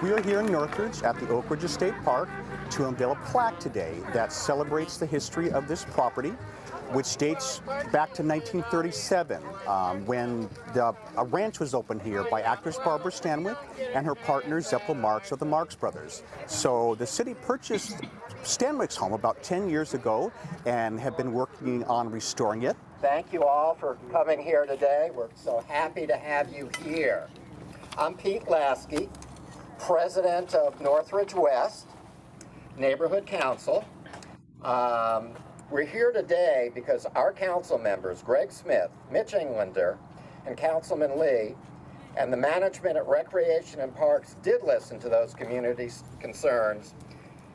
We are here in Northridge at the Oak Ridge Estate Park to unveil a plaque today that celebrates the history of this property, which dates back to 1937 when a ranch was opened here by actress Barbara Stanwyck and her partner Zeppel Marx of the Marx Brothers. So the city purchased Stanwyck's home about 10 years ago and have been working on restoring it. Thank you all for coming here today. We're so happy to have you here. I'm Pete Lasky, President of Northridge West Neighborhood Council. We're here today because our council members, Greg Smith, Mitch Englander, and Councilman Lee, and the management at Recreation and Parks did listen to those community concerns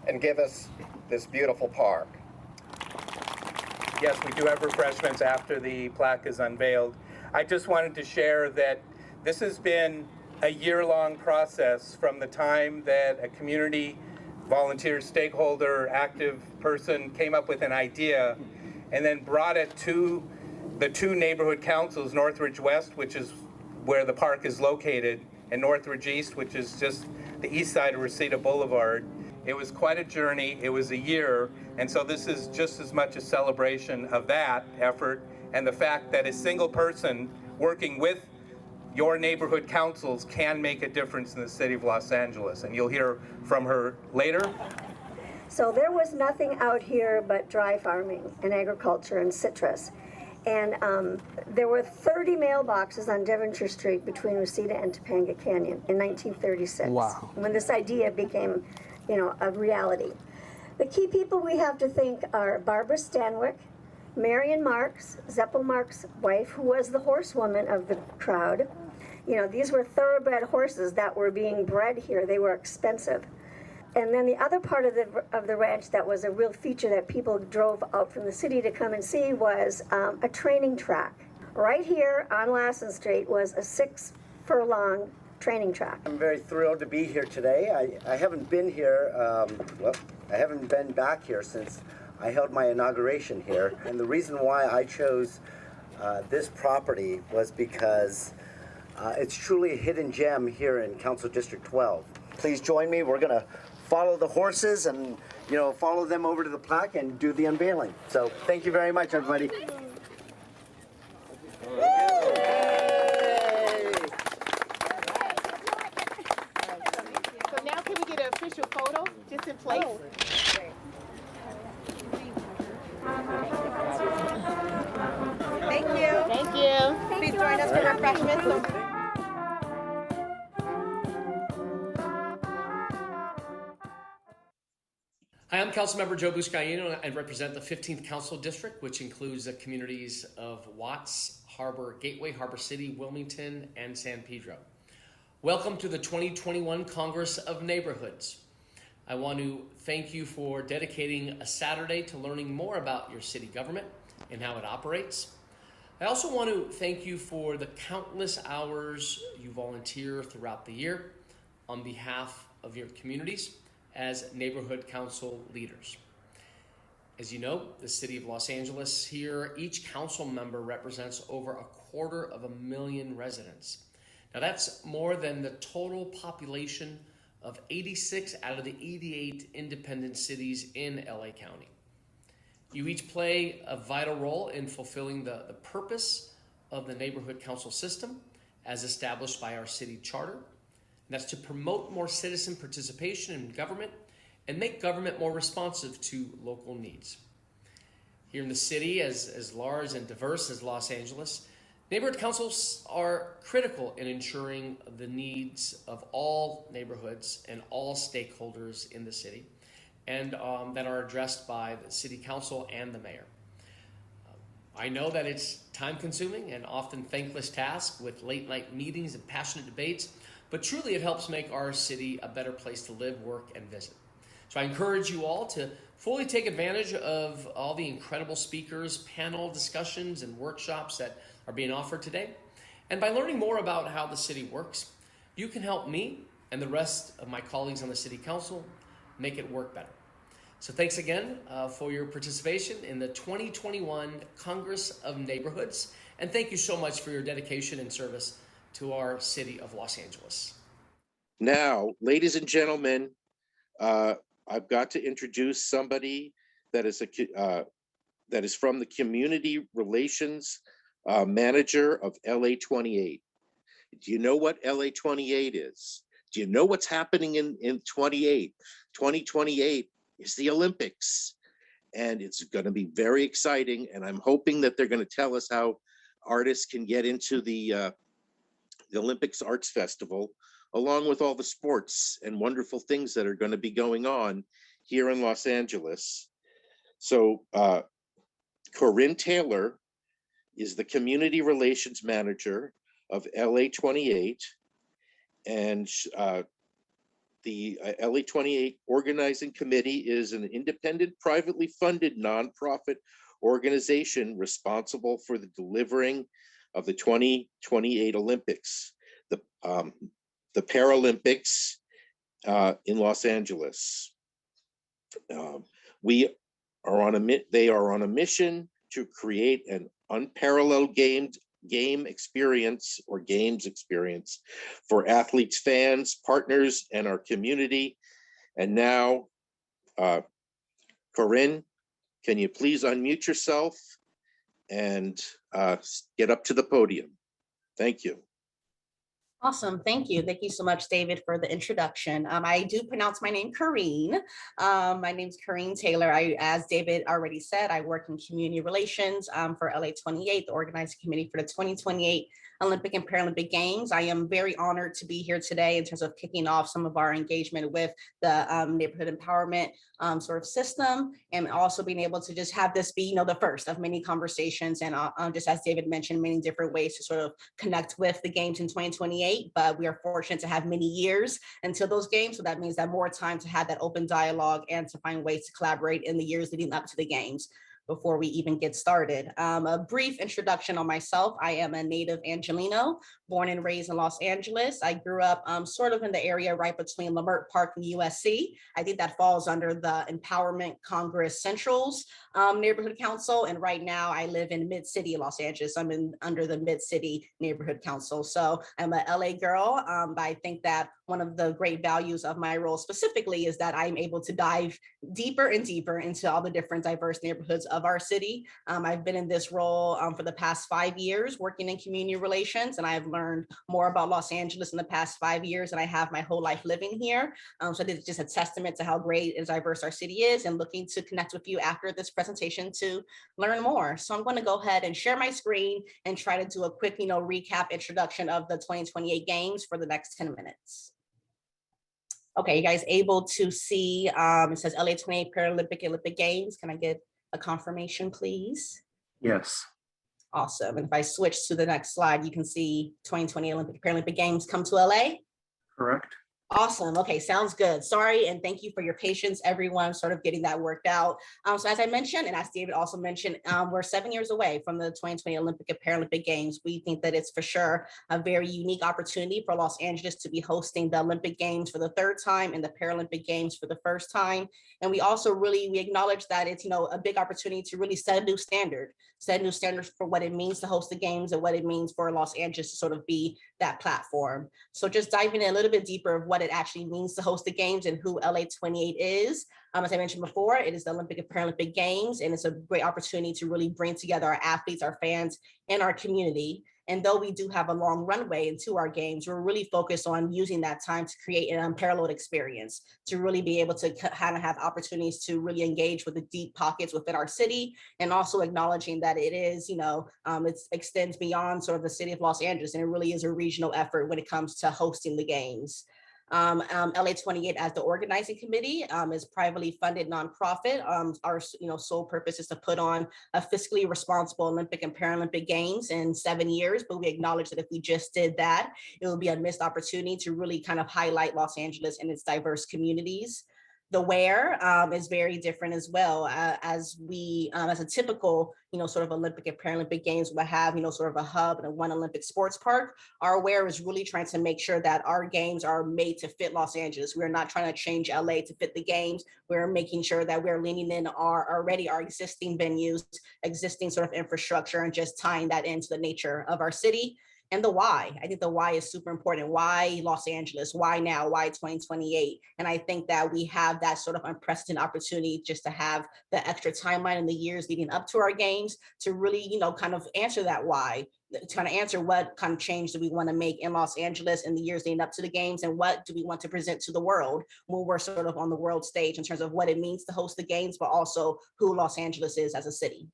and give us this beautiful park. Yes, we do have refreshments after the plaque is unveiled. I just wanted to share that this has been a year-long process from the time that a community volunteer, stakeholder, active person came up with an idea and then brought it to the two neighborhood councils, Northridge West, which is where the park is located, and Northridge East, which is just the east side of Reseda Boulevard. It was quite a journey. It was a year, and so this is just as much a celebration of that effort and the fact that a single person working with your neighborhood councils can make a difference in the city of Los Angeles, and you'll hear from her later. So there was nothing out here but dry farming and agriculture and citrus. And there were 30 mailboxes on Devonshire Street between Reseda and Topanga Canyon in 1936. Wow. When this idea became, a reality. The key people we have to thank are Barbara Stanwyck, Marion Marx, Zeppel Marx' wife, who was the horsewoman of the crowd. These were thoroughbred horses that were being bred here. They were expensive. And then the other part of the ranch that was a real feature that people drove out from the city to come and see was a training track. Right here on LASAN Street was a 6-furlong training track. I'm very thrilled to be here today. I haven't been here, I haven't been back here since I held my inauguration here. And the reason why I chose this property was because it's truly a hidden gem here in Council District 12. Please join me. We're going to follow the horses and, follow them over to the plaque and do the unveiling. So thank you very much, everybody. So now can we get an official photo just in place? Thank you. Thank you. Please join us for refreshments. Hi, I'm Councilmember Joe Buscaino. I represent the 15th Council District, which includes the communities of Watts, Harbor, Gateway, Harbor City, Wilmington, and San Pedro. Welcome to the 2021 Congress of Neighborhoods. I want to thank you for dedicating a Saturday to learning more about your city government and how it operates. I also want to thank you for the countless hours you volunteer throughout the year on behalf of your communities as neighborhood council leaders. As you know, the city of Los Angeles here, each council member represents over 250,000 residents. Now that's more than the total population of 86 out of the 88 independent cities in LA County. You each play a vital role in fulfilling the purpose of the neighborhood council system as established by our city charter. And that's to promote more citizen participation in government and make government more responsive to local needs. Here in the city, as large and diverse as Los Angeles, neighborhood councils are critical in ensuring the needs of all neighborhoods and all stakeholders in the city, and that are addressed by the city council and the mayor. I know that it's time-consuming and often thankless task with late-night meetings and passionate debates, but truly it helps make our city a better place to live, work, and visit. So I encourage you all to fully take advantage of all the incredible speakers, panel discussions, and workshops that are being offered today. And by learning more about how the city works, you can help me and the rest of my colleagues on the City Council make it work better. So thanks again for your participation in the 2021 Congress of Neighborhoods. And thank you so much for your dedication and service to our city of Los Angeles. Now, ladies and gentlemen, I've got to introduce somebody that is from the Community Relations Manager of LA28. Do you know what LA28 is? Do you know what's happening in 2028 is the Olympics, and it's going to be very exciting. And I'm hoping that they're going to tell us how artists can get into the Olympics Arts Festival, along with all the sports and wonderful things that are going to be going on here in Los Angeles. So Corinne Taylor is the Community Relations Manager of LA28, and the LA28 Organizing Committee is an independent, privately funded nonprofit organization responsible for the delivering of the 2028 Olympics, the Paralympics in Los Angeles. They are on a mission to create an unparalleled games experience for athletes, fans, partners, and our community. And now, Corinne, can you please unmute yourself and get up to the podium? Thank you. Awesome. Thank you. Thank you so much, David, for the introduction. I do pronounce my name Corinne. My name is Corinne Taylor. As David already said, I work in community relations for LA28, the organizing committee for the 2028 Olympic and Paralympic Games. I am very honored to be here today in terms of kicking off some of our engagement with the neighborhood empowerment sort of system, and also being able to just have this be, the first of many conversations, and just as David mentioned, many different ways to sort of connect with the games in 2028. But we are fortunate to have many years until those games, so that means that more time to have that open dialogue and to find ways to collaborate in the years leading up to the games. Before we even get started, a brief introduction on myself. I am a native Angelino, born and raised in Los Angeles. I grew up sort of in the area right between Leimert Park and USC. I think that falls under the Empowerment Congress Central's neighborhood council. And right now I live in mid-city Los Angeles. I'm under the mid-city neighborhood council. So I'm a LA girl, but I think that one of the great values of my role specifically is that I'm able to dive deeper and deeper into all the different diverse neighborhoods of our city. I've been in this role for the past 5 years working in community relations, and I've learned more about Los Angeles in the past 5 years than I have my whole life living here. So this is just a testament to how great and diverse our city is, and looking to connect with you after this presentation to learn more. So I'm going to go ahead and share my screen and try to do a quick, recap introduction of the 2028 games for the next 10 minutes. Okay, you guys able to see, it says LA28 Paralympic Olympic Games. Can I get a confirmation, please? Yes. Awesome. And if I switch to the next slide, you can see 2020 Olympic Paralympic Games come to LA. Correct. Awesome. Okay, sounds good. Sorry, and thank you for your patience, everyone, sort of getting that worked out. So as I mentioned, and as David also mentioned, we're 7 years away from the 2020 Olympic and Paralympic Games. We think that it's for sure a very unique opportunity for Los Angeles to be hosting the Olympic Games for the third time and the Paralympic Games for the first time. And we also we acknowledge that it's, a big opportunity to really set a new standards for what it means to host the games and what it means for Los Angeles to sort of be that platform. So just diving in a little bit deeper of what it actually means to host the games and who LA28 is. As I mentioned before, it is the Olympic and Paralympic Games, and it's a great opportunity to really bring together our athletes, our fans, and our community. And though we do have a long runway into our games, we're really focused on using that time to create an unparalleled experience, to really be able to kind of have opportunities to really engage with the deep pockets within our city, and also acknowledging that it is, it extends beyond sort of the city of Los Angeles, and it really is a regional effort when it comes to hosting the games. LA28 as the organizing committee is privately funded nonprofit. Our sole purpose is to put on a fiscally responsible Olympic and Paralympic Games in 7 years, but we acknowledge that if we just did that, it would be a missed opportunity to really kind of highlight Los Angeles and its diverse communities. The where is very different as well, as we, as a typical, sort of Olympic and Paralympic Games will have, sort of a hub and a one Olympic sports park. Our where is really trying to make sure that our games are made to fit Los Angeles. We're not trying to change LA to fit the games. We're making sure that we're leaning in our existing venues, existing sort of infrastructure, and just tying that into the nature of our city. and the why. I think the why is super important. Why Los Angeles? Why now? Why 2028? And I think that we have that sort of unprecedented opportunity just to have the extra timeline in the years leading up to our games to really, kind of answer that why, to kind of answer what kind of change do we want to make in Los Angeles in the years leading up to the games, and what do we want to present to the world when we're sort of on the world stage in terms of what it means to host the games, but also who Los Angeles is as a city.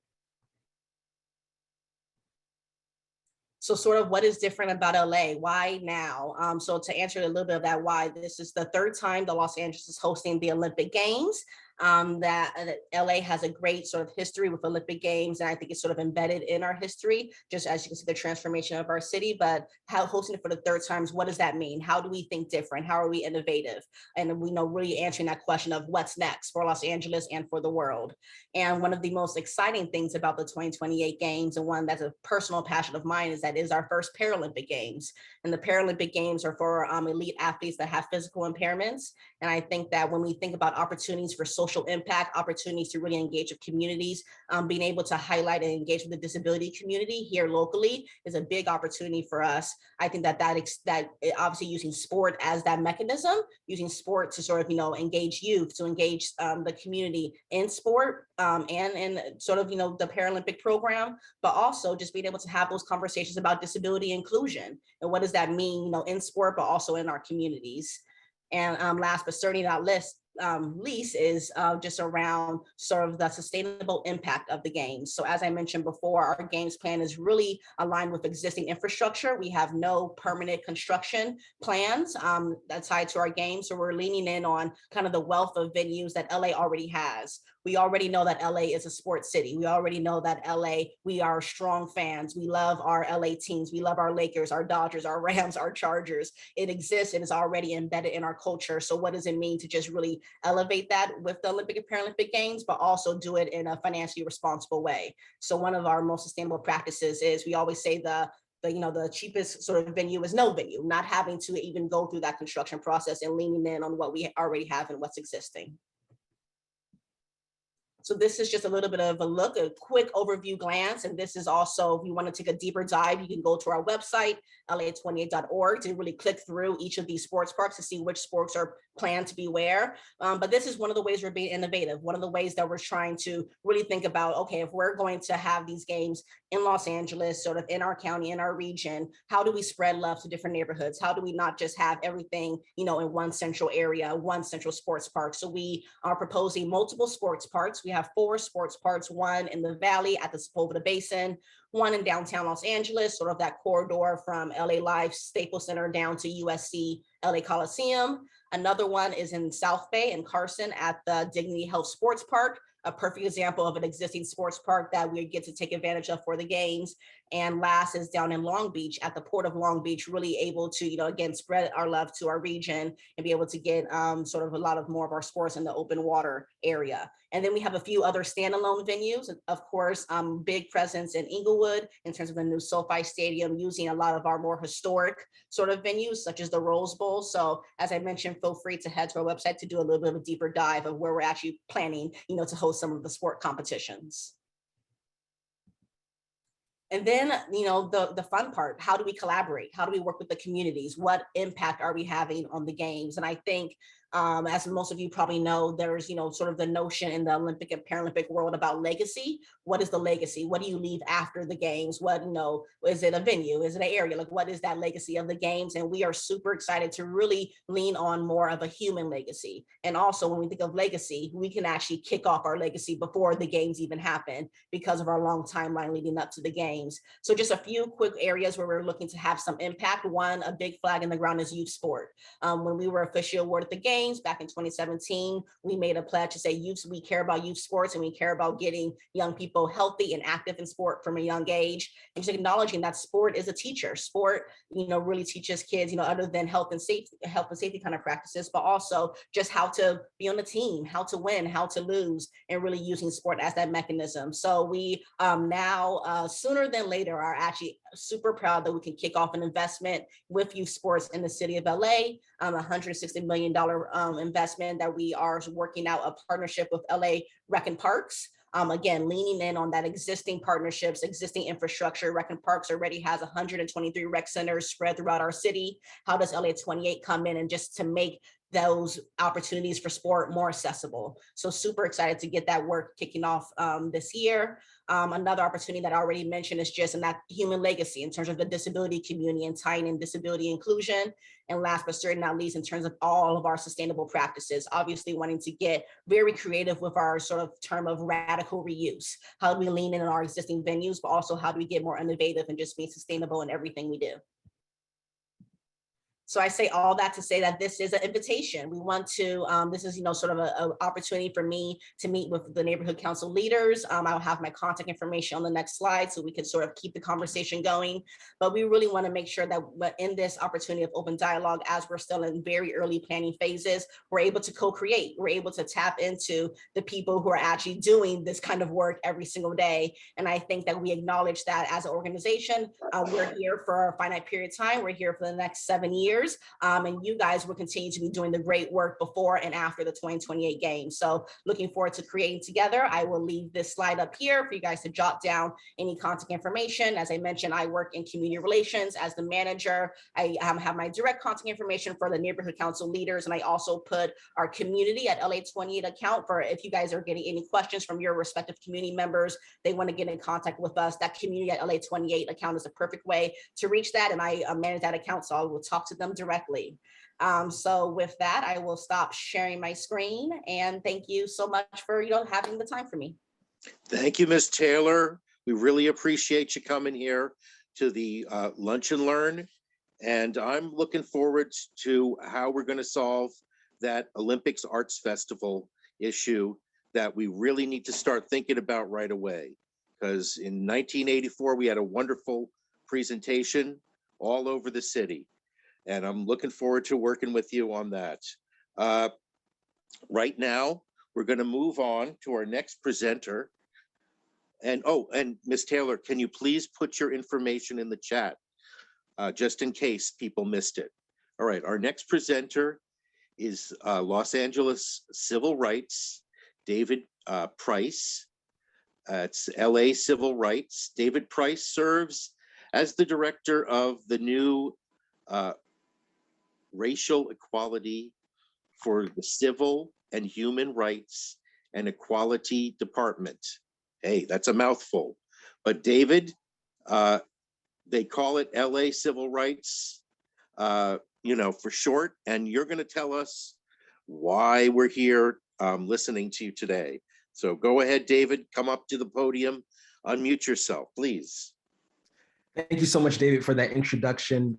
So sort of what is different about LA? Why now? So to answer a little bit of that why, this is the third time that Los Angeles is hosting the Olympic Games. That LA has a great sort of history with Olympic Games, and I think it's sort of embedded in our history, just as you can see the transformation of our city. But how hosting it for the third time, what does that mean? How do we think different? How are we innovative? And we know really answering that question of what's next for Los Angeles and for the world. And one of the most exciting things about the 2028 Games, and one that's a personal passion of mine, is that it is our first Paralympic Games. And the Paralympic Games are for elite athletes that have physical impairments. And I think that when we think about opportunities for social impact, opportunities to really engage with communities, being able to highlight and engage with the disability community here locally is a big opportunity for us. I think that obviously using sport as that mechanism, using sport to sort of, engage youth, to engage the community in sport and in sort of, the Paralympic program, but also just being able to have those conversations about disability inclusion and what does that mean, in sport, but also in our communities. And last but certainly not least is just around sort of the sustainable impact of the games. So as I mentioned before, our games plan is really aligned with existing infrastructure. We have no permanent construction plans that's tied to our games. So we're leaning in on kind of the wealth of venues that LA already has. We already know that LA is a sports city. We already know that LA, we are strong fans. We love our LA teams. We love our Lakers, our Dodgers, our Rams, our Chargers. It exists and is already embedded in our culture. So what does it mean to just really elevate that with the Olympic and Paralympic Games, but also do it in a financially responsible way? So one of our most sustainable practices is, we always say the cheapest sort of venue is no venue, not having to even go through that construction process and leaning in on what we already have and what's existing. So this is just a little bit of a quick overview glance. And this is also, if you want to take a deeper dive, you can go to our website, LA28.org, to really click through each of these sports parks to see which sports are planned to be where. But this is one of the ways we're being innovative. One of the ways that we're trying to really think about, okay, if we're going to have these games in Los Angeles, sort of in our county, in our region, how do we spread love to different neighborhoods? How do we not just have everything, in one central area, one central sports park? So we are proposing multiple sports parks. We have 4 sports parks, one in the Valley at the Sepulveda Basin, one in downtown Los Angeles, sort of that corridor from LA Life Staples Center down to USC LA Coliseum. Another one is in South Bay and Carson at the Dignity Health Sports Park, a perfect example of an existing sports park that we get to take advantage of for the games. And last is down in Long Beach at the Port of Long Beach, really able to, again, spread our love to our region and be able to get sort of a lot of more of our sports in the open water area. And then we have a few other standalone venues, of course, big presence in Inglewood in terms of the new SoFi Stadium, using a lot of our more historic sort of venues, such as the Rose Bowl. So as I mentioned, feel free to head to our website to do a little bit of a deeper dive of where we're actually planning, to host some of the sport competitions. And then, the fun part, how do we collaborate? How do we work with the communities? What impact are we having on the games? And I think, as most of you probably know, there's, sort of the notion in the Olympic and Paralympic world about legacy. What is the legacy? What do you leave after the games? What, is it a venue? Is it an area? Like, what is that legacy of the games? And we are super excited to really lean on more of a human legacy. And also, when we think of legacy, we can actually kick off our legacy before the games even happen because of our long timeline leading up to the games. So just a few quick areas where we're looking to have some impact. One, a big flag in the ground is youth sport. When we were officially awarded the games back in 2017, we made a pledge to say we care about youth sports, and we care about getting young people healthy and active in sport from a young age, and just acknowledging that sport is a teacher. Sport, really teaches kids, other than health and safety kind of practices, but also just how to be on a team, how to win, how to lose, and really using sport as that mechanism. So we now, sooner than later, are actually super proud that we can kick off an investment with youth sports in the city of LA, $160 million investment that we are working out a partnership with LA Rec and Parks Again, leaning in on that existing partnerships, existing infrastructure. Rec and Parks already has 123 rec centers spread throughout our city. How does LA28 come in and just to make those opportunities for sport more accessible? So super excited to get that work kicking off this year. Another opportunity that I already mentioned is just in that human legacy in terms of the disability community and tying in disability inclusion. And last but certainly not least, in terms of all of our sustainable practices, obviously wanting to get very creative with our sort of term of radical reuse. How do we lean in on our existing venues, but also how do we get more innovative and just be sustainable in everything we do? So I say all that to say that this is an invitation. We want to, this is, sort of an opportunity for me to meet with the neighborhood council leaders. I'll have my contact information on the next slide so we can sort of keep the conversation going. But we really want to make sure that in this opportunity of open dialogue, as we're still in very early planning phases, we're able to co-create. We're able to tap into the people who are actually doing this kind of work every single day. And I think that we acknowledge that as an organization, we're here for a finite period of time. We're here for the next 7 years. And you guys will continue to be doing the great work before and after the 2028 games. So looking forward to creating together. I will leave this slide up here for you guys to jot down any contact information. As I mentioned, I work in community relations as the manager. I have my direct contact information for the neighborhood council leaders. And I also put our community at LA28 account for if you guys are getting any questions from your respective community members, they want to get in contact with us. That community at LA28 account is a perfect way to reach that. And I manage that account, so I will talk to them directly. So with that, I will stop sharing my screen, and thank you so much for having the time for me. Thank you, Ms. Taylor. We really appreciate you coming here to the Lunch and Learn, and I'm looking forward to how we're going to solve that Olympics Arts Festival issue that we really need to start thinking about right away. Because in 1984, we had a wonderful presentation all over the city. And I'm looking forward to working with you on that. Right now, we're going to move on to our next presenter. And Ms. Taylor, can you please put your information in the chat, just in case people missed it? All right, our next presenter is Los Angeles Civil Rights, David Price. It's LA Civil Rights. David Price serves as the director of the new Racial Equality for the Civil and Human Rights and Equality Department. Hey, that's a mouthful. But David, they call it LA Civil Rights, for short, and you're going to tell us why we're here listening to you today. So go ahead, David, come up to the podium, unmute yourself, please. Thank you so much, David, for that introduction.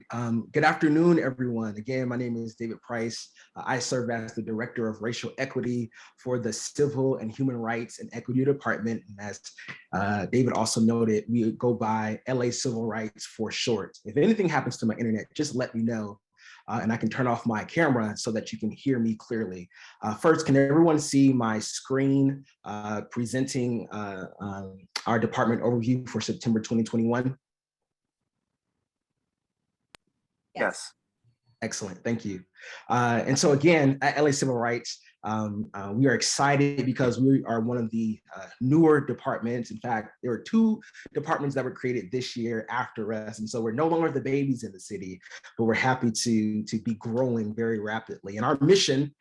Good afternoon, everyone. Again, my name is David Price. I serve as the Director of Racial Equity for the Civil and Human Rights and Equity Department. And as David also noted, we go by LA Civil Rights for short. If anything happens to my internet, just let me know. And I can turn off my camera so that you can hear me clearly. First, can everyone see my screen presenting our department overview for September 2021? Yes. Excellent, thank you. And so again, at LA Civil Rights, we are excited because we are one of the newer departments. In fact, there are 2 departments that were created this year after us. And so we're no longer the babies in the city, but we're happy to be growing very rapidly. And our mission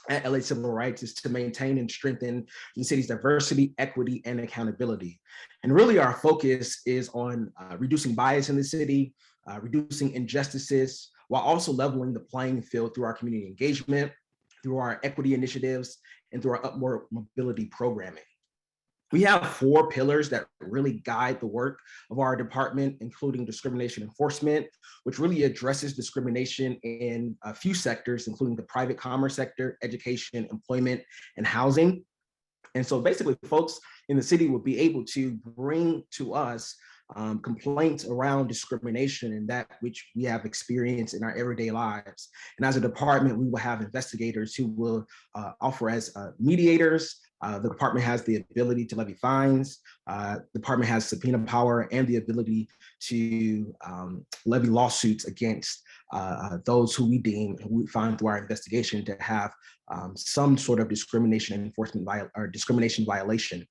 at LA Civil Rights is to maintain and strengthen the city's diversity, equity, and accountability. And really our focus is on reducing bias in the city, reducing injustices, while also leveling the playing field through our community engagement, through our equity initiatives, and through our upward mobility programming. We have 4 pillars that really guide the work of our department, including discrimination enforcement, which really addresses discrimination in a few sectors, including the private commerce sector, education, employment, and housing. And so basically, folks in the city will be able to bring to us complaints around discrimination and that which we have experienced in our everyday lives. And as a department, we will have investigators who will offer as mediators. The department has the ability to levy fines. The department has subpoena power and the ability to levy lawsuits against those who we deem and we find through our investigation to have some sort of discrimination enforcement or discrimination violation.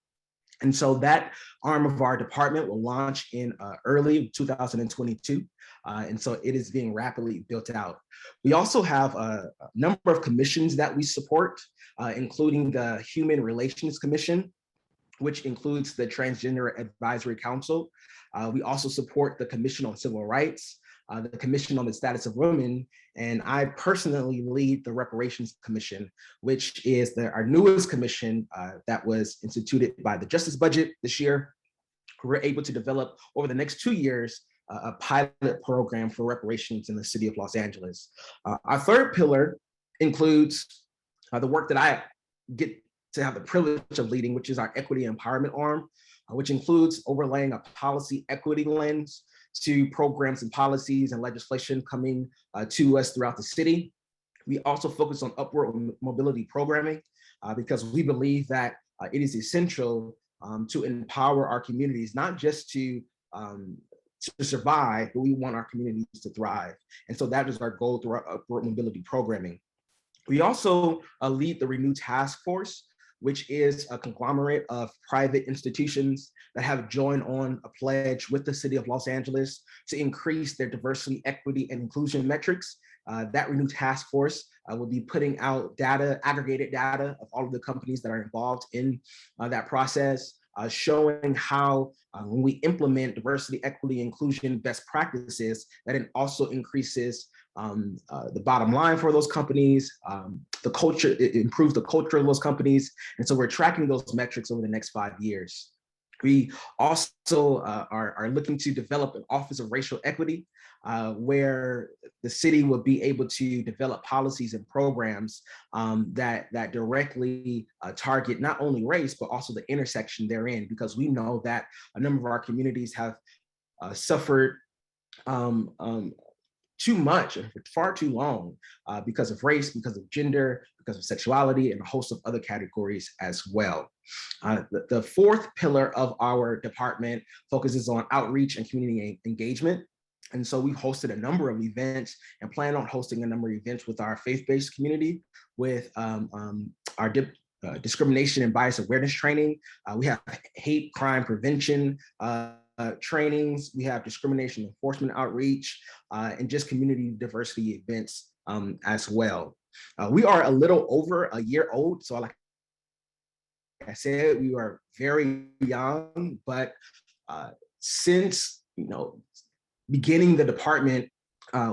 And so that arm of our department will launch in early 2022. And so it is being rapidly built out. We also have a number of commissions that we support, including the Human Relations Commission, which includes the Transgender Advisory Council. We also support the Commission on Civil Rights, the Commission on the Status of Women, and I personally lead the Reparations Commission, which is our newest commission that was instituted by the Justice Budget this year. We're able to develop over the next 2 years a pilot program for reparations in the city of Los Angeles. Our third pillar includes the work that I get to have the privilege of leading, which is our equity empowerment arm, which includes overlaying a policy equity lens to programs and policies and legislation coming to us throughout the city. We also focus on upward mobility programming because we believe that it is essential to empower our communities, not just to survive, but we want our communities to thrive. And so that is our goal through our upward mobility programming. We also lead the Renew Task Force, which is a conglomerate of private institutions that have joined on a pledge with the city of Los Angeles to increase their diversity, equity, and inclusion metrics. That Renew Task Force will be putting out data, aggregated data of all of the companies that are involved in that process, showing how when we implement diversity, equity, inclusion best practices, that it also increases the bottom line for those companies, the culture, it improves the culture of those companies. And so we're tracking those metrics over the next 5 years. We also are looking to develop an Office of Racial Equity, where the city will be able to develop policies and programs that directly target not only race, but also the intersection therein, because we know that a number of our communities have suffered too much and for far too long because of race, because of gender, because of sexuality, and a host of other categories as well. The fourth pillar of our department focuses on outreach and community engagement. And so we've hosted a number of events and plan on hosting a number of events with our faith-based community, with our discrimination and bias awareness training. We have hate crime prevention trainings, we have discrimination enforcement outreach, and just community diversity events as well. We are a little over a year old, so like I said, we are very young, but since beginning the department,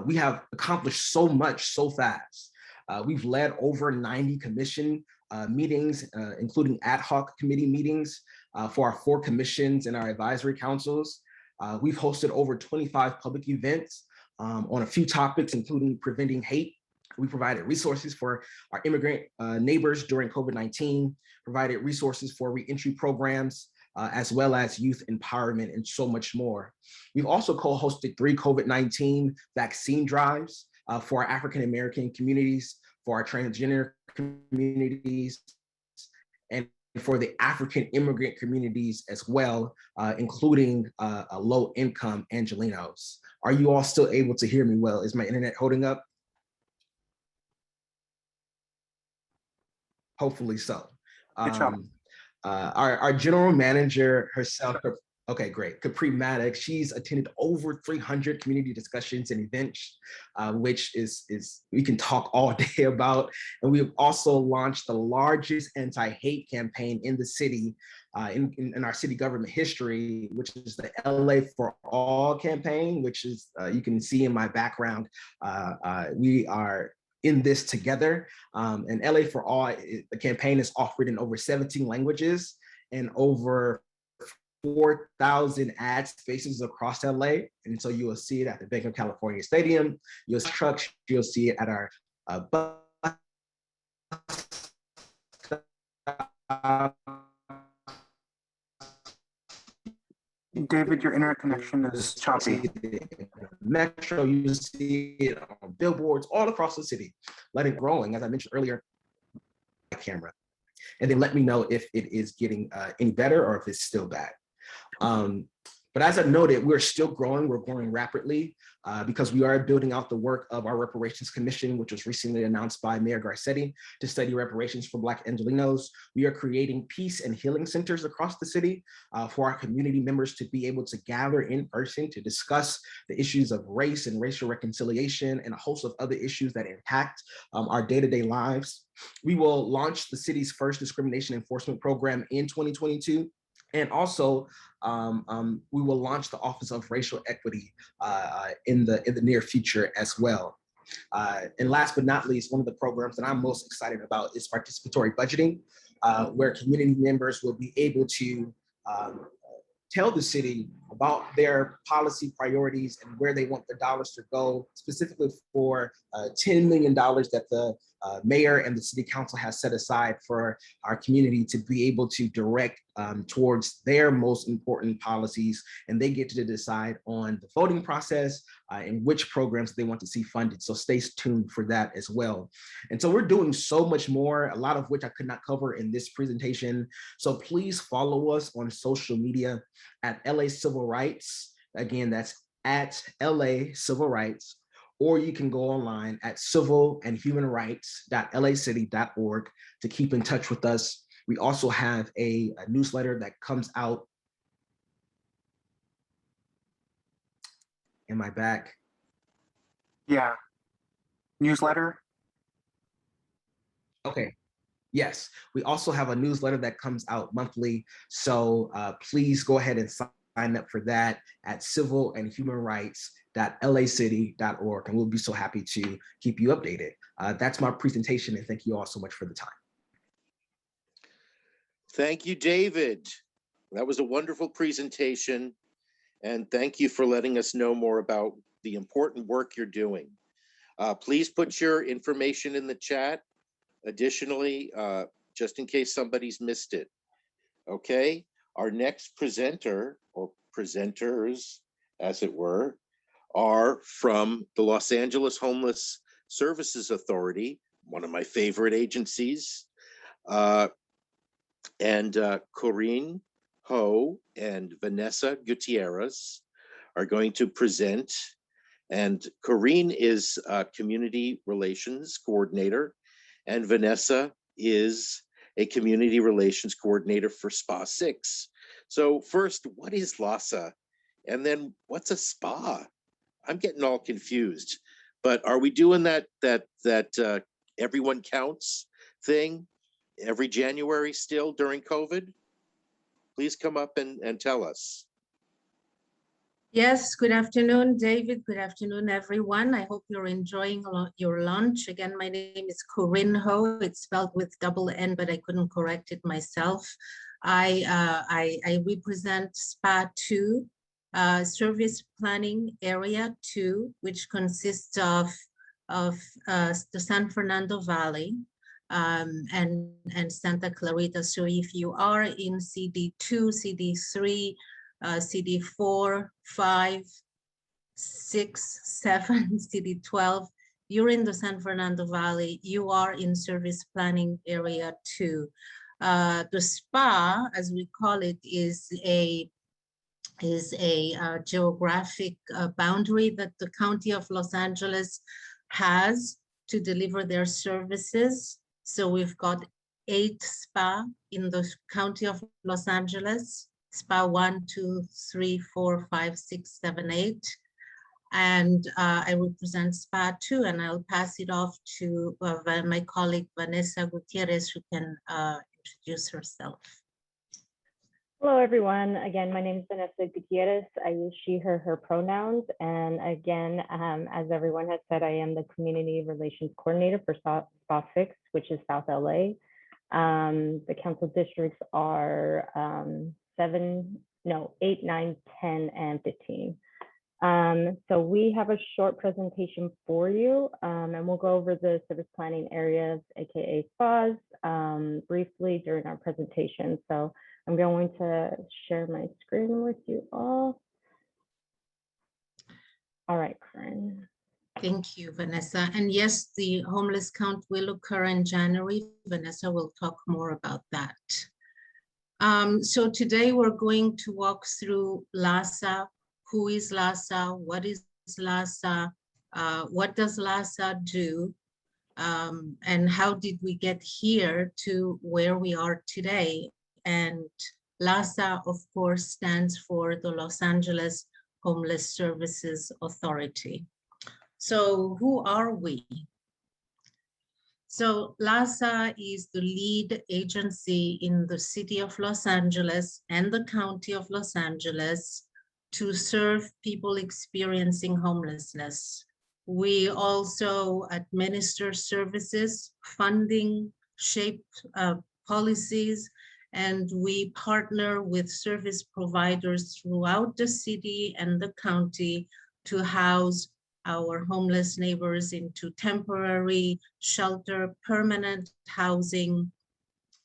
we have accomplished so much so fast. We've led over 90 commission meetings, including ad hoc committee meetings for our 4 commissions and our advisory councils. We've hosted over 25 public events on a few topics, including preventing hate. We provided resources for our immigrant neighbors during COVID-19, provided resources for reentry programs, as well as youth empowerment and so much more. We've also co-hosted 3 COVID-19 vaccine drives for our African-American communities, for our transgender communities, and for the African immigrant communities as well, including low-income Angelenos. Are you all still able to hear me well? Is my internet holding up? Hopefully so. Our general manager herself, okay, great, Capri Maddox, she's attended over 300 community discussions and events, which is we can talk all day about. And we have also launched the largest anti-hate campaign in the city, in our city government history, which is the LA for All campaign, which is, you can see in my background, we are in this together. And LA for All, the campaign is offered in over 17 languages and over 4,000 ad spaces across LA. And so you will see it at the Bank of California Stadium, you'll see trucks, you'll see it at our bus David, your internet connection is choppy. Metro, you see it on billboards all across the city, letting it growing, as I mentioned earlier, camera. And then let me know if it is getting any better or if it's still bad. But as I noted, we're still growing. We're growing rapidly because we are building out the work of our Reparations Commission, which was recently announced by Mayor Garcetti to study reparations for Black Angelenos. We are creating peace and healing centers across the city for our community members to be able to gather in person to discuss the issues of race and racial reconciliation and a host of other issues that impact our day-to-day lives. We will launch the city's first discrimination enforcement program in 2022. And also, we will launch the Office of Racial Equity in the near future as well. And last but not least, one of the programs that I'm most excited about is participatory budgeting, where community members will be able to tell the city about their policy priorities and where they want the dollars to go, specifically for $10 million that the mayor and the city council has set aside for our community to be able to direct towards their most important policies. And they get to decide on the voting process and which programs they want to see funded. So stay tuned for that as well. And so we're doing so much more, a lot of which I could not cover in this presentation. So please follow us on social media at LA Civil Rights. Again, that's at LA Civil Rights. Or you can go online at civilandhumanrights.lacity.org to keep in touch with us. We also have a newsletter that comes out. Am I back? Yeah. Newsletter? Okay. Yes, we also have a newsletter that comes out monthly. So please go ahead and sign up for that at civilandhumanrights.lacity.org. And we'll be so happy to keep you updated. That's my presentation, and thank you all so much for the time. Thank you, David. That was a wonderful presentation. And thank you for letting us know more about the important work you're doing. Please put your information in the chat. Additionally, just in case somebody's missed it. Okay, our next presenter, or presenters, as it were, are from the Los Angeles Homeless Services Authority, one of my favorite agencies. And Corinne Ho and Vanessa Gutierrez are going to present. And Corinne is Community Relations Coordinator, and Vanessa is a Community Relations Coordinator for SPA 6. So first, what is LAHSA? And then what's a SPA? I'm getting all confused. But are we doing that everyone counts thing every January still during COVID? Please come up and tell us. Yes, good afternoon, David. Good afternoon, everyone. I hope you're enjoying your lunch. Again, my name is Corinne Ho. It's spelled with double N, but I couldn't correct it myself. I represent SPA 2, Service Planning Area 2, which consists of the San Fernando Valley and Santa Clarita. So if you are in CD2, CD3, CD4, 5, 6, 7, CD12, you're in the San Fernando Valley, you are in Service Planning Area 2. The SPA, as we call it, is a geographic boundary that the County of Los Angeles has to deliver their services. So we've got 8 SPA in the County of Los Angeles. SPA 1, 2, 3, 4, 5, 6, 7, 8. And I represent SPA 2, and I'll pass it off to my colleague Vanessa Gutierrez, who can introduce herself. Hello, everyone. Again, my name is Vanessa Gutierrez. I use she, her pronouns. And again, as everyone has said, I am the Community Relations Coordinator for SPA 6, which is South LA. The council districts are 8, 9, 10, and 15. So we have a short presentation for you, and we'll go over the service planning areas, aka SPAs, briefly during our presentation. So I'm going to share my screen with you all. All right, Corinne. Thank you, Vanessa. And yes, the homeless count will occur in January. Vanessa will talk more about that. So today we're going to walk through LAHSA. Who is LAHSA? What is LAHSA? What does LAHSA do? And how did we get here to where we are today? And LAHSA, of course, stands for the Los Angeles Homeless Services Authority. So who are we? So LAHSA is the lead agency in the city of Los Angeles and the county of Los Angeles to serve people experiencing homelessness. We also administer services, funding, shape policies, and we partner with service providers throughout the city and the county to house our homeless neighbors into temporary shelter, permanent housing,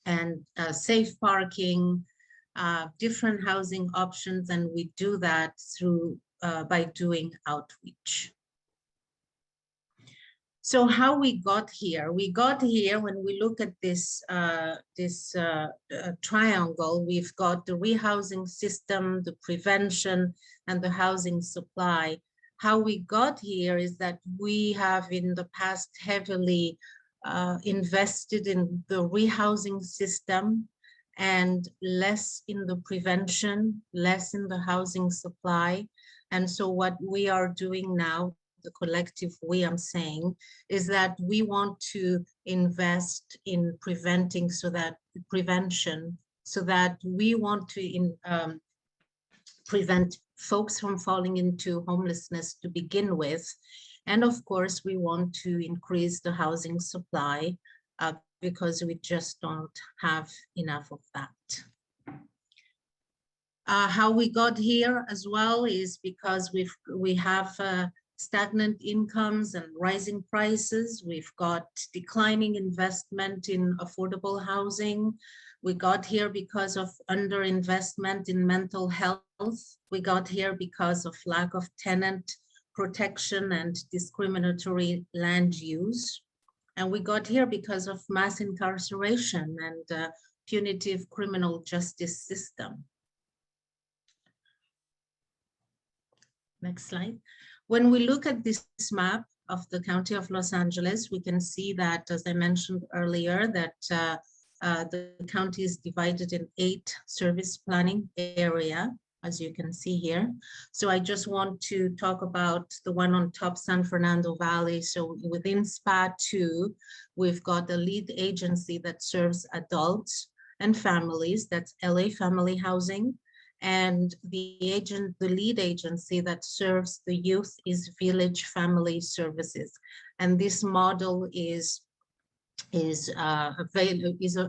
and safe parking, different housing options, and we do that through by doing outreach. So how we got here? We got here when we look at this triangle. We've got the rehousing system, the prevention, and the housing supply. How we got here is that we have in the past heavily invested in the rehousing system and less in the prevention, less in the housing supply. And so what we are doing now, the collective we, I'm saying, is that we want to invest in preventing prevention, so that we want to prevent folks from falling into homelessness to begin with. And of course, we want to increase the housing supply because we just don't have enough of that. How we got here as well is because we have stagnant incomes and rising prices. We've got declining investment in affordable housing. We got here because of underinvestment in mental health. We got here because of lack of tenant protection and discriminatory land use. And we got here because of mass incarceration and punitive criminal justice system. Next slide. When we look at this map of the County of Los Angeles, we can see that, as I mentioned earlier, that the county is divided in 8 service planning area, as you can see here. So I just want to talk about the one on top, San Fernando Valley. So within SPA 2, we've got a lead agency that serves adults and families, that's LA Family Housing. And the lead agency that serves the youth is Village Family Services. And this model is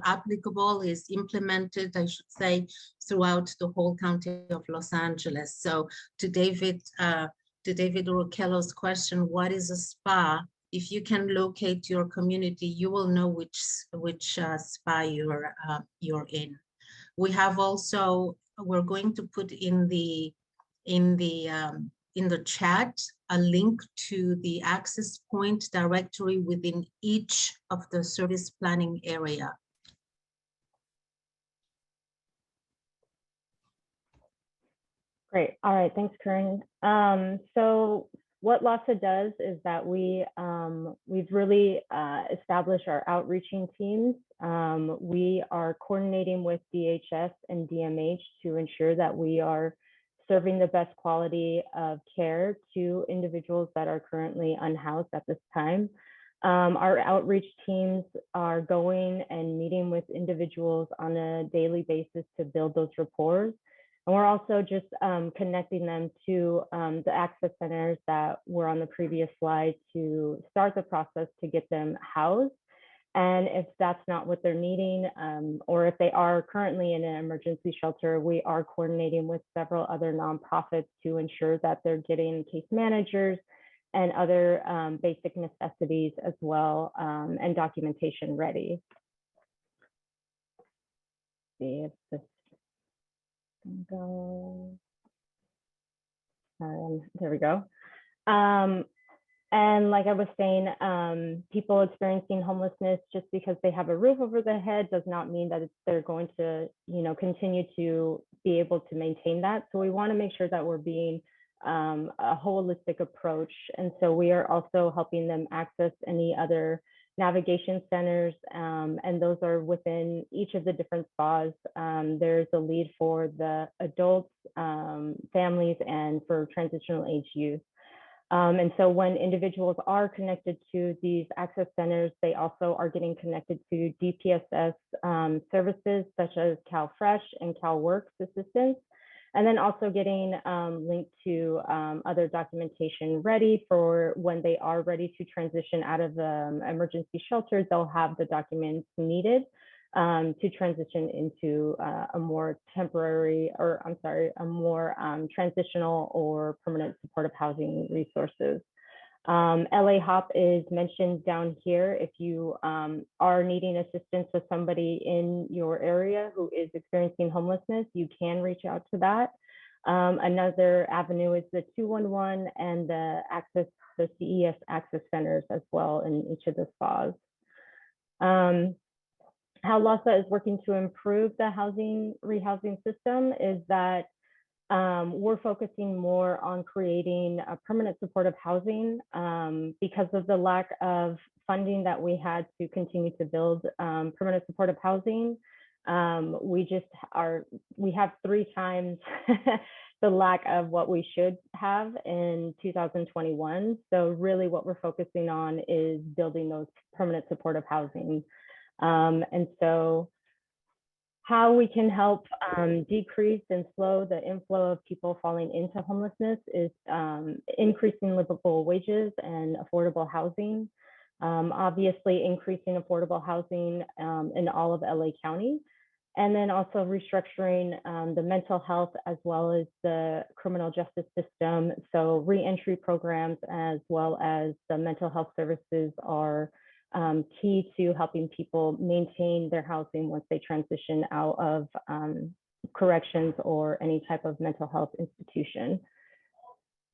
applicable, is implemented, I should say, throughout the whole county of Los Angeles. So to David Roquelo's question, what is a SPA? If you can locate your community, you will know which SPA you're in. We have also, we're going to put in the chat a link to the access point directory within each of the service planning area. Great. All right. Thanks, Corinne. So what LAHSA does is that we've really established our outreaching teams. We are coordinating with DHS and DMH to ensure that we are serving the best quality of care to individuals that are currently unhoused at this time. Our outreach teams are going and meeting with individuals on a daily basis to build those rapports. And we're also just connecting them to the access centers that were on the previous slide to start the process to get them housed. And if that's not what they're needing, or if they are currently in an emergency shelter, we are coordinating with several other nonprofits to ensure that they're getting case managers and other basic necessities as well, and documentation ready. See if this can go. There we go. And like I was saying, people experiencing homelessness, just because they have a roof over their head does not mean that they're going to, continue to be able to maintain that. So we want to make sure that we're being a holistic approach. And so we are also helping them access any other navigation centers, and those are within each of the different spas. There's a lead for the adults, families, and for transitional age youth. And so when individuals are connected to these access centers, they also are getting connected to DPSS services such as CalFresh and CalWorks assistance, and then also getting linked to other documentation ready for when they are ready to transition out of the emergency shelters. They'll have the documents needed to transition into a more temporary, or I'm sorry, a more transitional or permanent supportive housing resources. LA HOP is mentioned down here. If you are needing assistance with somebody in your area who is experiencing homelessness, you can reach out to that. Another avenue is the 211 and the CES access centers as well in each of the spas. How LAHSA is working to improve the rehousing system is that we're focusing more on creating a permanent supportive housing because of the lack of funding that we had to continue to build permanent supportive housing. We have 3 times the lack of what we should have in 2021. So really what we're focusing on is building those permanent supportive housing. And so how we can help decrease and slow the inflow of people falling into homelessness is increasing livable wages and affordable housing. Obviously increasing affordable housing in all of LA County, and then also restructuring the mental health as well as the criminal justice system. So reentry programs as well as the mental health services are key to helping people maintain their housing once they transition out of corrections or any type of mental health institution.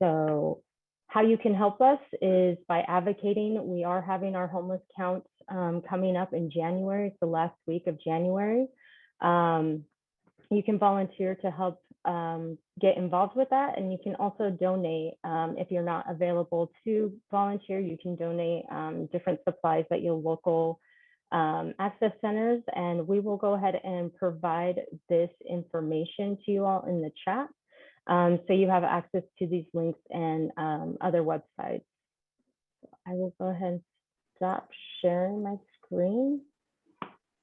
So how you can help us is by advocating. We are having our homeless count coming up in January. It's the last week of January. You can volunteer to help get involved with that, and you can also donate. If you're not available to volunteer, you can donate different supplies at your local access centers, and we will go ahead and provide this information to you all in the chat, so you have access to these links and other websites. I will go ahead and stop sharing my screen.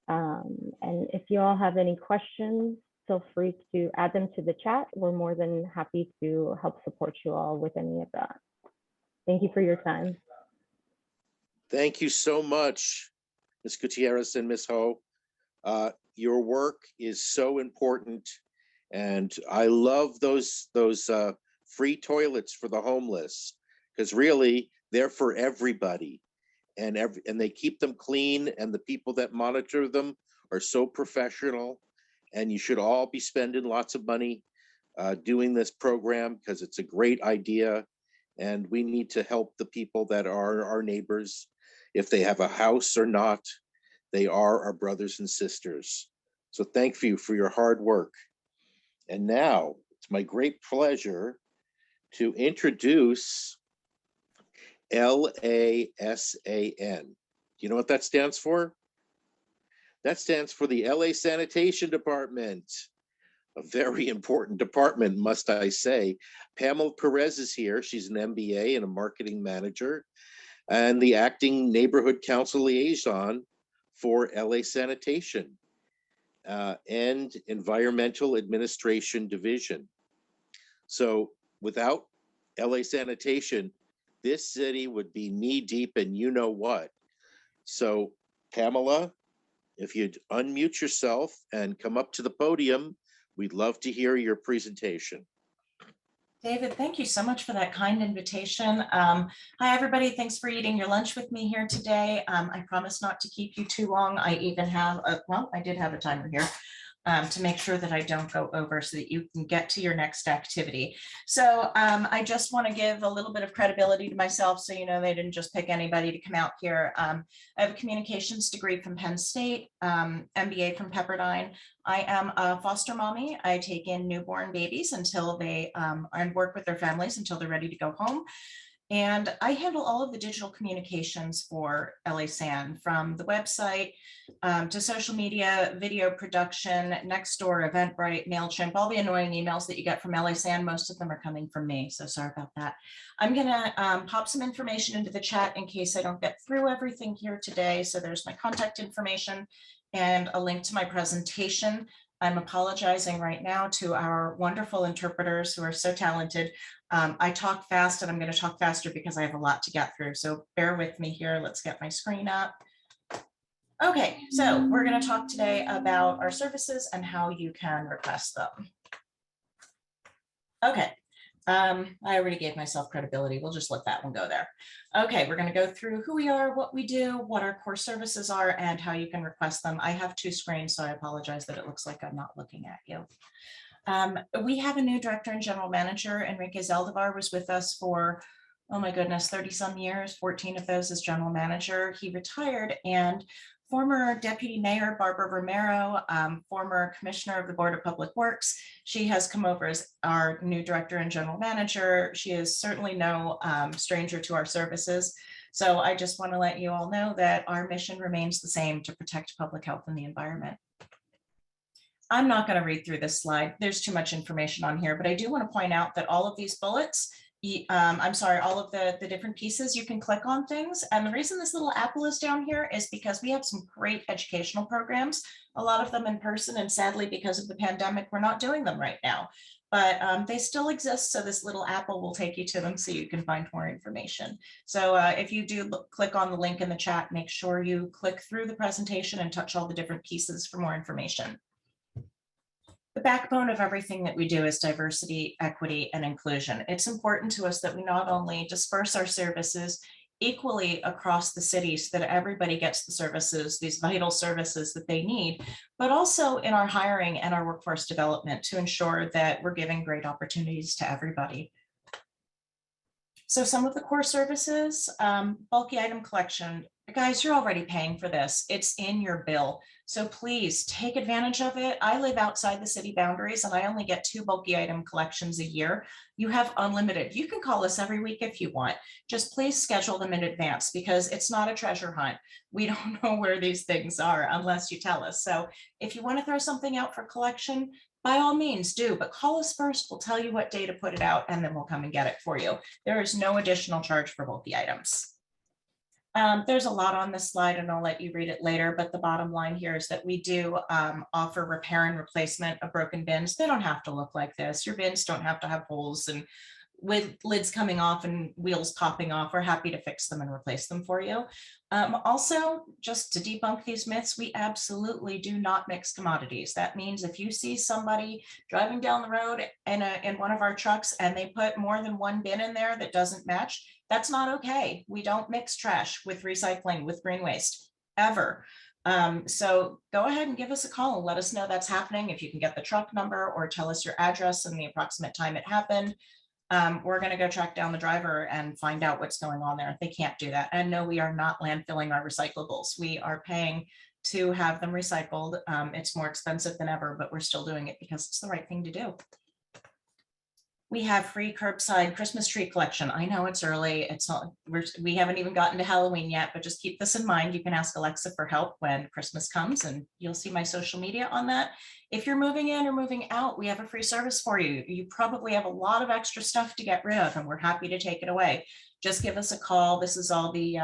And if you all have any questions, feel free to add them to the chat. We're more than happy to help support you all with any of that. Thank you for your time. Thank you so much, Ms. Gutierrez and Ms. Ho. Your work is so important, and I love those free toilets for the homeless, because really they're for everybody, and they keep them clean, and the people that monitor them are so professional, and you should all be spending lots of money doing this program, because it's a great idea, and we need to help the people that are our neighbors. If they have a house or not, they are our brothers and sisters. So thank you for your hard work. And now it's my great pleasure to introduce LASAN. Do you know what that stands for? That stands for the LA Sanitation Department, a very important department, must I say. Pamela Perez is here. She's an MBA and a marketing manager, and the acting neighborhood council liaison for LA Sanitation and Environmental Administration Division. So without LA Sanitation, this city would be knee deep in you know what. So Pamela, if you'd unmute yourself and come up to the podium, we'd love to hear your presentation. David, thank you so much for that kind invitation. Hi, everybody. Thanks for eating your lunch with me here today. I promise not to keep you too long. I even have well, I did have a timer here. to make sure that I don't go over so that you can get to your next activity. So I just want to give a little bit of credibility to myself so you know they didn't just pick anybody to come out here. I have a communications degree from Penn State, MBA from Pepperdine. I am a foster mommy. I take in newborn babies until they and work with their families until they're ready to go home. And I handle all of the digital communications for LASAN, from the website to social media, video production, Nextdoor, Eventbrite, MailChimp, all the annoying emails that you get from LASAN. Most of them are coming from me, so sorry about that. I'm gonna pop some information into the chat in case I don't get through everything here today. So there's my contact information and a link to my presentation. I'm apologizing right now to our wonderful interpreters who are so talented. I talk fast and I'm going to talk faster because I have a lot to get through. So bear with me here. Let's get my screen up. Okay, so we're going to talk today about our services and how you can request them. Okay, I already gave myself credibility. We'll just let that one go there. Okay, we're going to go through who we are, what we do, what our core services are, and how you can request them. I have two screens, so I apologize that it looks like I'm not looking at you. We have a new director and general manager. Enrique Zaldivar was with us for, oh my goodness, 30 some years, 14 of those as general manager. He retired, and former deputy mayor Barbara Romero, former commissioner of the Board of Public Works, she has come over as our new director and general manager. She is certainly no stranger to our services. So I just want to let you all know that our mission remains the same: to protect public health and the environment. I'm not going to read through this slide. There's too much information on here, but I do want to point out that all of these bullets, all of the different pieces, you can click on things. And the reason this little apple is down here is because we have some great educational programs, a lot of them in person, and sadly, because of the pandemic, we're not doing them right now. But they still exist, so this little apple will take you to them so you can find more information. So if you do click on the link in the chat, make sure you click through the presentation and touch all the different pieces for more information. The backbone of everything that we do is diversity, equity, and inclusion. It's important to us that we not only disperse our services equally across the city so that everybody gets the services, these vital services that they need, but also in our hiring and our workforce development to ensure that we're giving great opportunities to everybody. So some of the core services, bulky item collection. Guys, you're already paying for this. It's in your bill. So please take advantage of it. I live outside the city boundaries and I only get 2 bulky item collections a year. You have unlimited. You can call us every week if you want. Just please schedule them in advance because it's not a treasure hunt. We don't know where these things are unless you tell us. So if you want to throw something out for collection, by all means do, but call us first. We'll tell you what day to put it out and then we'll come and get it for you. There is no additional charge for bulky items. There's a lot on this slide and I'll let you read it later, but the bottom line here is that we do offer repair and replacement of broken bins. They don't have to look like this. Your bins don't have to have holes and with lids coming off and wheels popping off. We're happy to fix them and replace them for you. Also, just to debunk these myths, we absolutely do not mix commodities. That means if you see somebody driving down the road in one of our trucks and they put more than one bin in there that doesn't match, that's not okay. We don't mix trash with recycling, with green waste, ever. So go ahead and give us a call and let us know that's happening. If you can get the truck number or tell us your address and the approximate time it happened, we're going to go track down the driver and find out what's going on there. They can't do that. And no, we are not landfilling our recyclables. We are paying to have them recycled. It's more expensive than ever, but we're still doing it because it's the right thing to do. We have free curbside Christmas tree collection. I know it's early. It's not, we haven't even gotten to Halloween yet, but just keep this in mind. You can ask Alexa for help when Christmas comes and you'll see my social media on that. If you're moving in or moving out, we have a free service for you. You probably have a lot of extra stuff to get rid of and we're happy to take it away. Just give us a call. This is all the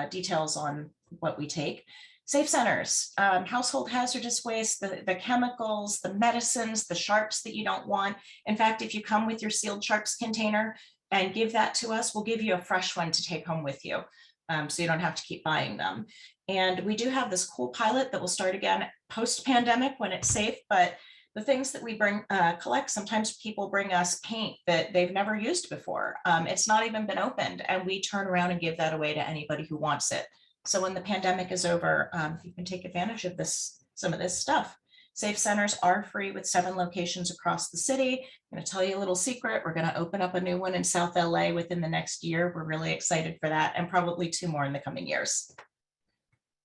details on what we take. Safe centers, household hazardous waste, the chemicals, the medicines, the sharps that you don't want. In fact, if you come with your sealed sharps container and give that to us, we'll give you a fresh one to take home with you. So you don't have to keep buying them. And we do have this cool pilot that will start again post-pandemic when it's safe, but the things that we collect, sometimes people bring us paint that they've never used before. It's not even been opened and we turn around and give that away to anybody who wants it. So when the pandemic is over, you can take advantage of some of this stuff. Safe centers are free with 7 locations across the city. I'm going to tell you a little secret. We're going to open up a new one in South LA within the next year. We're really excited for that, and probably 2 more in the coming years.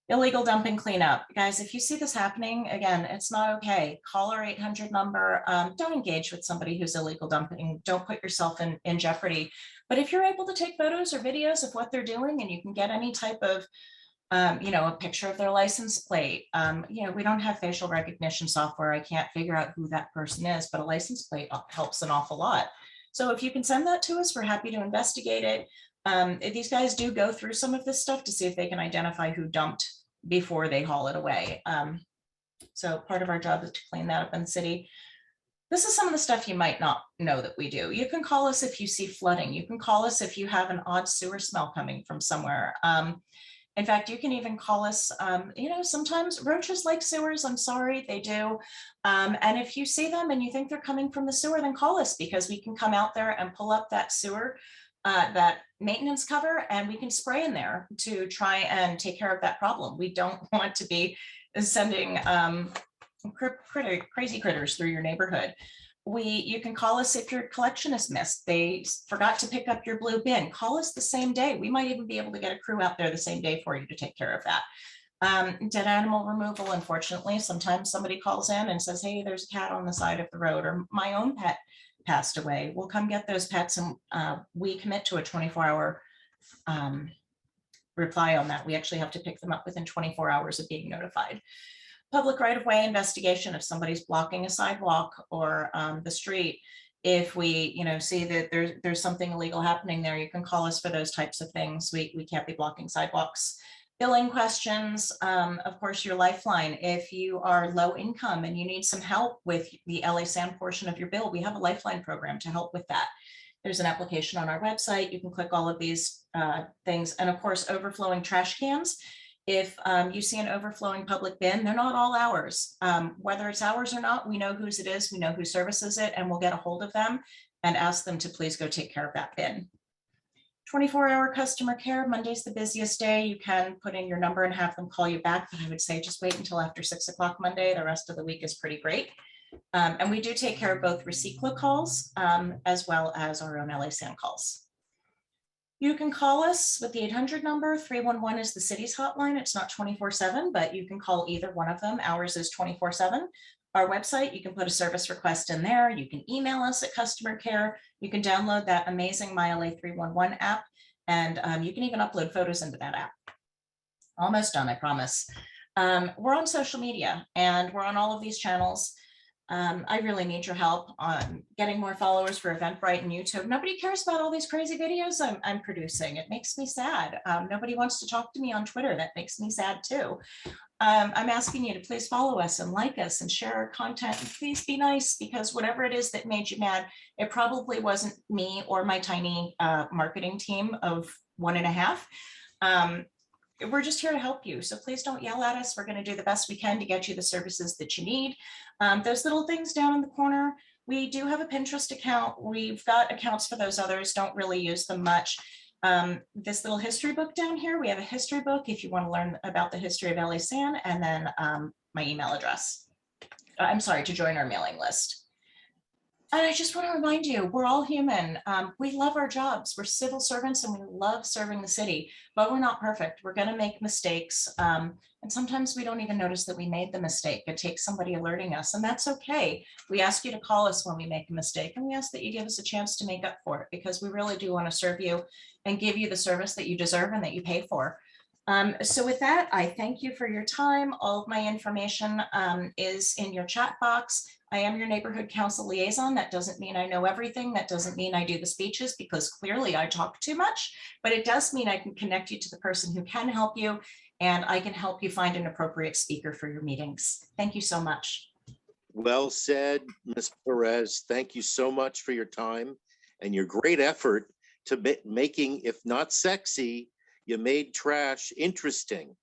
Illegal dumping cleanup. Guys, if you see this happening, again, it's not okay. Call our 800 number. Don't engage with somebody who's illegal dumping. Don't put yourself in jeopardy. But if you're able to take photos or videos of what they're doing, and you can get any type of a picture of their license plate. We don't have facial recognition software. I can't figure out who that person is, but a license plate helps an awful lot. So if you can send that to us, we're happy to investigate it. These guys do go through some of this stuff to see if they can identify who dumped before they haul it away. So part of our job is to clean that up in the city. This is some of the stuff you might not know that we do. You can call us if you see flooding. You can call us if you have an odd sewer smell coming from somewhere. In fact, you can even call us, sometimes roaches like sewers, I'm sorry, they do. And if you see them and you think they're coming from the sewer, then call us, because we can come out there and pull up that sewer, that maintenance cover, and we can spray in there to try and take care of that problem. We don't want to be sending crazy critters through your neighborhood. You can call us if your collection is missed. They forgot to pick up your blue bin. Call us the same day. We might even be able to get a crew out there the same day for you to take care of that. Dead animal removal, unfortunately, sometimes somebody calls in and says, hey, there's a cat on the side of the road, or my own pet passed away. We'll come get those pets, and we commit to a 24-hour reply on that. We actually have to pick them up within 24 hours of being notified. Public right-of-way investigation. If somebody's blocking a sidewalk or the street, if we see that there's something illegal happening there, you can call us for those types of things. We can't be blocking sidewalks. Billing questions, of course, your lifeline. If you are low income and you need some help with the LASAN portion of your bill, we have a lifeline program to help with that. There's an application on our website. You can click all of these things. And of course, overflowing trash cans. If you see an overflowing public bin, they're not all ours. Whether it's ours or not, we know whose it is, we know who services it, and we'll get a hold of them and ask them to please go take care of that bin. 24-hour customer care. Monday's the busiest day. You can put in your number and have them call you back, but I would say just wait until after 6 o'clock Monday. The rest of the week is pretty great. And we do take care of both receipt calls as well as our own LASAN calls. You can call us with the 800 number. 311 is the city's hotline. It's not 24/7, but you can call either one of them. Ours is 24/7. Our website, you can put a service request in there. You can email us at customer care. You can download that amazing MyLA 311 app, and you can even upload photos into that app. Almost done, I promise. We're on social media, and we're on all of these channels. I really need your help on getting more followers for Eventbrite and YouTube. Nobody cares about all these crazy videos I'm producing. It makes me sad. Nobody wants to talk to me on Twitter. That makes me sad too. I'm asking you to please follow us and like us and share our content. And please be nice, because whatever it is that made you mad, it probably wasn't me or my tiny marketing team of 1.5. We're just here to help you. So please don't yell at us. We're going to do the best we can to get you the services that you need. Those little things down in the corner, we do have a Pinterest account. We've got accounts for those others, don't really use them much. This little history book down here, we have a history book if you want to learn about the history of LASAN, and then my email address. I'm sorry, to join our mailing list. And I just want to remind you, we're all human. We love our jobs. We're civil servants and we love serving the city, but we're not perfect. We're going to make mistakes. And sometimes we don't even notice that we made the mistake. It takes somebody alerting us, and that's okay. We ask you to call us when we make a mistake, and we ask that you give us a chance to make up for it, because we really do want to serve you and give you the service that you deserve and that you pay for. So with that, I thank you for your time. All of my information is in your chat box. I am your neighborhood council liaison. That doesn't mean I know everything. That doesn't mean I do the speeches, because clearly I talk too much, but it does mean I can connect you to the person who can help you, and I can help you find an appropriate speaker for your meetings. Thank you so much. Well said, Ms. Perez. Thank you so much for your time and your great effort to making, if not sexy, you made trash interesting.